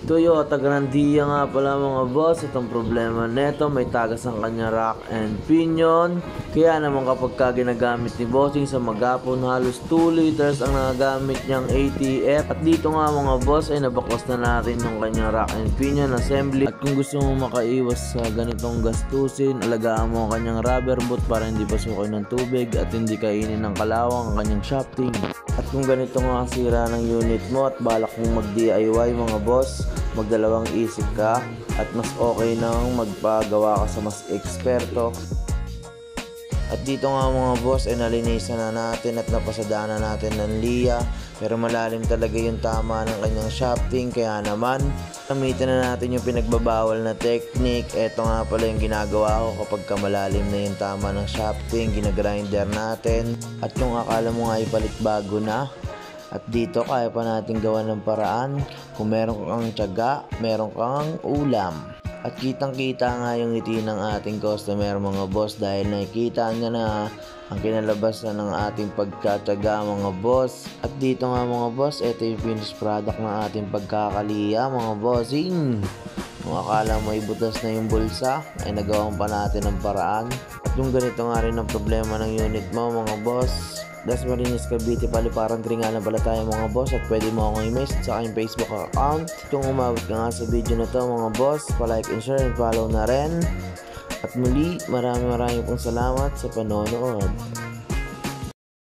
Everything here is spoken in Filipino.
Toyota Grandia nga pala mga boss. Itong problema neto, may tagas ang kanya rack and pinion. Kaya naman kapag ka ginagamit ni bossing sa magapon, halos 2 liters ang nagagamit niyang ATF. At dito nga mga boss ay nabaklas na natin yung kanya rack and pinion assembly. At kung gusto mo makaiwas sa ganitong gastusin, alagaan mo ang kanyang rubber boot para hindi pasukin ng tubig at hindi kainin ng kalawang ang kanyang shafting. At kung ganito nga sira ng unit mo at balak mong mag-DIY mga boss, magdalawang isip ka at mas okay nang magpagawa ka sa mas eksperto. At dito nga mga boss ay nalinisan na natin at napasadaan na natin ng LIA, pero malalim talaga yung tama ng kanyang shafting, kaya naman gamitin na natin yung pinagbabawal na technique. Ito nga pala yung ginagawa ko kapag malalim na yung tama ng shafting, ginagrinder natin. At yung akala mo nga ipalit bago na, at dito kaya pa natin gawa ng paraan. Kung meron kang tiyaga, meron kang ulam. At kitang kita nga yung ngiti ng ating customer mga boss, dahil nakikita niya na ang kinalabasan ng ating pagkatiyaga mga boss. At dito nga mga boss, ito yung finished product ng ating pagkakaliya mga bossing. Kung akala mo ibutas na yung bulsa, ay nagawan pa natin ng paraan. At yung ganito nga rin ang problema ng unit mo mga boss. Dasmariñas Cavite, Paliparan, Tringalan pala tayo mga boss. At pwede mo akong i-message sa aking Facebook account. Kung umabot ka nga sa video na to mga boss, pa-like and share and follow na rin. At muli, maraming pong salamat sa panonood.